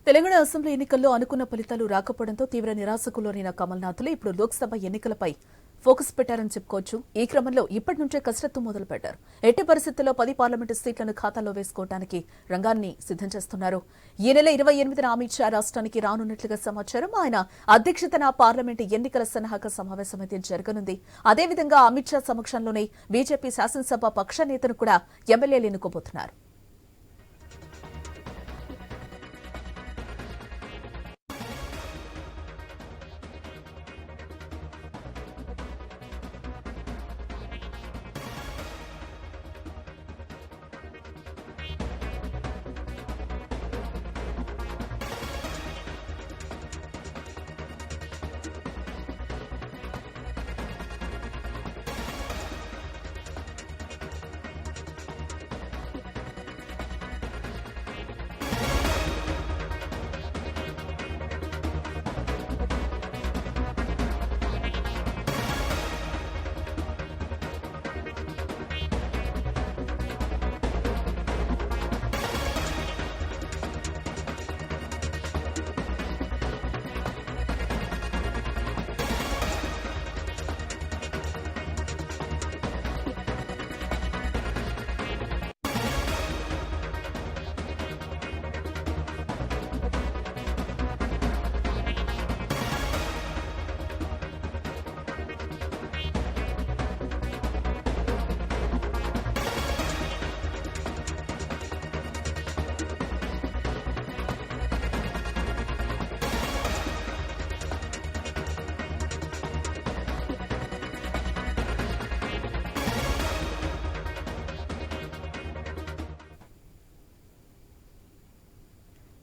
Telangana assembly ఎన్నికల్లో అనుకున్న ఫలితాలు రాకపోవడంతో తీవ్ర నిరాశకు లోనైన కమల్నాథ్లు ఇప్పుడు లోక్సభ ఎన్నికలపై ఫోకస్ పెట్టారని చెప్పుకోవచ్చు. ఈ క్రమంలో ఇప్పటి నుంచే కసరత్తు మొదలుపెట్టారు. ఎట్టి పరిస్థితుల్లో 10 పార్లమెంటు సీట్లను ఖాతాలో వేసుకోవడానికి రంగాన్ని సిద్దం చేస్తున్నారు. ఈ నెల 28న అమిత్ షా రాష్ట్రానికి రానున్నట్లుగా సమాచారం. ఆయన అధ్యక్షతన పార్లమెంటు ఎన్నికల సన్నాహక సమావేశం అయితే జరగనుంది. అదేవిధంగా అమిత్ షా సమక్షంలోనే బీజేపీ శాసనసభ పక్ష నేతను కూడా ఎమ్మెల్యేలు ఎన్నుకోబోతున్నారు.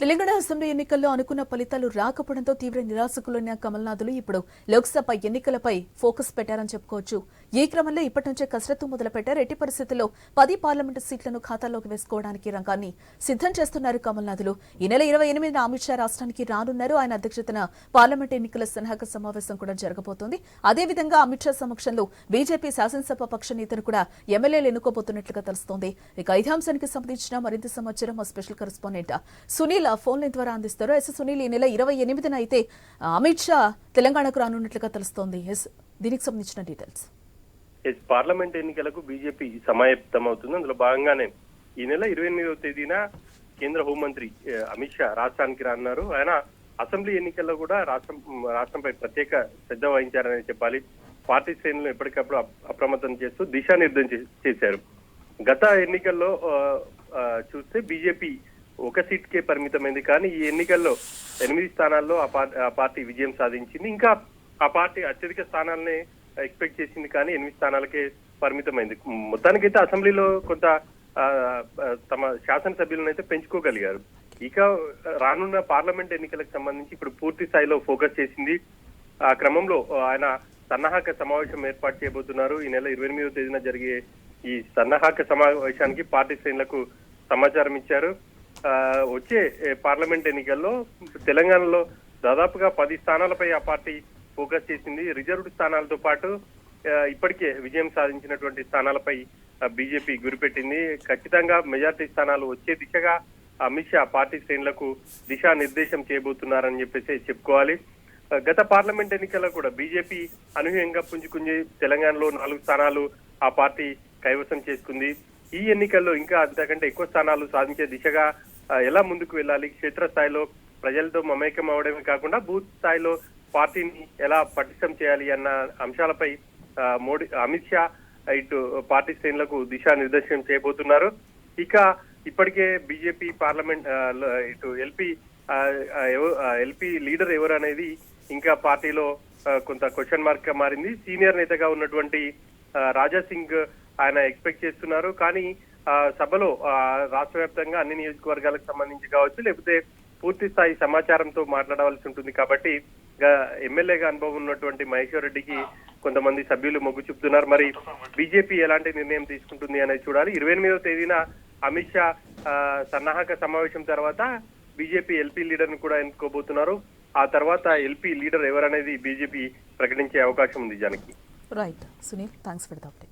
తెలంగాణ అసెంబ్లీ ఎన్నికల్లో అనుకున్న ఫలితాలు రాకపోవడంతో తీవ్ర నిరాశకు లోనైన కమల్నాథ్లు ఇప్పుడు లోక్సభ ఎన్నికలపై ఫోకస్ పెట్టారని చెప్పుకోవచ్చు. ఈ క్రమంలో ఇప్పటి నుంచే కసరత్తు మొదలుపెట్టారు. ఎట్టి పరిస్థితుల్లో 10 పార్లమెంటు సీట్లను ఖాతాలోకి వేసుకోవడానికి రంగాన్ని సిద్దం చేస్తున్నారు కమల్నాథ్లు. ఈ నెల 28న అమిత్ షా రాష్ట్రానికి రానున్నారు. ఆయన అధ్యక్షతన పార్లమెంటు ఎన్నికల సన్నాహక సమావేశం కూడా జరగబోతోంది. అదేవిధంగా అమిత్ షా సమక్షంలో బీజేపీ శాసనసభ పక్ష నేతను కూడా ఎమ్మెల్యేలు ఎన్నుకోబోతున్నట్లుగా తెలుస్తోంది. ఇక ఇదే అంశానికి సంబంధించిన మరింత సమాచారం మా special correspondent Sunil phone line ద్వారా అందిస్తారు. సునీల్, ఈ నెల 28న అయితే అమిత్ షా తెలంగాణకు రానున్నట్లుగా తెలుస్తోంది. దీనికి సంబంధించిన డీటెయిల్స్. పార్లమెంట్ ఎన్నికలకు బీజేపీ సమాయత్తమవుతుంది. అందులో భాగంగానే ఈ నెల 28వ తేదీన కేంద్ర హోంమంత్రి అమిత్ షా రాష్ట్రానికి రానున్నారు. ఆయన అసెంబ్లీ ఎన్నికల్లో కూడా రాష్ట్రంపై ప్రత్యేక శ్రద్ధ వహించారని చెప్పాలి. పార్టీ శ్రేణులను ఎప్పటికప్పుడు అప్రమత్తం చేస్తూ దిశానిర్దేశం చేశారు. గత ఎన్నికల్లో చూస్తే బీజేపీ ఒక సీట్కే పరిమితమైంది. కానీ ఈ ఎన్నికల్లో 8 స్థానాల్లో ఆ పార్టీ విజయం సాధించింది. ఇంకా ఆ పార్టీ అత్యధిక స్థానాలనే ఎక్స్పెక్ట్ చేసింది, కానీ 8 స్థానాలకే పరిమితమైంది. మొత్తానికైతే అసెంబ్లీలో కొంత తమ శాసనసభ్యులను అయితే పెంచుకోగలిగారు. ఇక రానున్న పార్లమెంట్ ఎన్నికలకు సంబంధించి ఇప్పుడు పూర్తి స్థాయిలో ఫోకస్ చేసింది. ఆ క్రమంలో ఆయన సన్నాహక సమావేశం ఏర్పాటు చేయబోతున్నారు. ఈ నెల 28వ తేదీన జరిగే ఈ సన్నాహక సమావేశానికి పార్టీ శ్రేణులకు సమాచారం ఇచ్చారు. వచ్చే పార్లమెంట్ ఎన్నికల్లో తెలంగాణలో దాదాపుగా 10 స్థానాలపై ఆ పార్టీ ఫోకస్ చేసింది. రిజర్వ్డ్ స్థానాలతో పాటు ఇప్పటికే విజయం సాధించినటువంటి స్థానాలపై బీజేపీ గురిపెట్టింది. ఖచ్చితంగా మెజార్టీ స్థానాలు వచ్చే దిశగా అమిత్ షా పార్టీ శ్రేణులకు దిశానిర్దేశం చేయబోతున్నారని చెప్పేసి చెప్పుకోవాలి. గత పార్లమెంట్ ఎన్నికల్లో కూడా బీజేపీ అనూహ్యంగా పుంజుకుంది. తెలంగాణలో 4 స్థానాలు ఆ పార్టీ కైవసం చేసుకుంది. ఈ ఎన్నికల్లో ఇంకా అంతకంటే ఎక్కువ స్థానాలు సాధించే దిశగా ఎలా ముందుకు వెళ్ళాలి, క్షేత్రస్థాయిలో ప్రజలతో మమేకం అవడమే కాకుండా బూత్ స్థాయిలో పార్టీని ఎలా పటిష్టం చేయాలి అన్న అంశాలపై అమిత్ షా ఇటు పార్టీ శ్రేణులకు దిశానిర్దేశం చేయబోతున్నారు. ఇక ఇప్పటికే బీజేపీ పార్లమెంట్ ఇటు ఎల్పీ లీడర్ ఎవరు అనేది ఇంకా పార్టీలో కొంత క్వశ్చన్ మార్క్ గా మారింది. సీనియర్ నేతగా ఉన్నటువంటి రాజా సింగ్ ఆయన ఎక్స్పెక్ట్ చేస్తున్నారు. కానీ సభలో రాష్ట్ర వ్యాప్తంగా అన్ని నియోజకవర్గాలకు సంబంధించి కావచ్చు, లేకపోతే పూర్తి స్థాయి సమాచారంతో మాట్లాడవలసి ఉంటుంది. కాబట్టి ఎమ్మెల్యేగా అనుభవం ఉన్నటువంటి మహేశ్వర్ రెడ్డికి కొంతమంది సభ్యులు మొగ్గు చూపుతున్నారు. మరి బీజేపీ ఎలాంటి నిర్ణయం తీసుకుంటుంది అనేది చూడాలి. 28వ తేదీన అమిత్ షా సన్నాహక సమావేశం తర్వాత బీజేపీ ఎల్పీ లీడర్ ను కూడా ఎన్నుకోబోతున్నారు. ఆ తర్వాత ఎల్పీ లీడర్ ఎవరనేది బీజేపీ ప్రకటించే అవకాశం ఉంది. Janaki. Right Sunil, thanks for the update.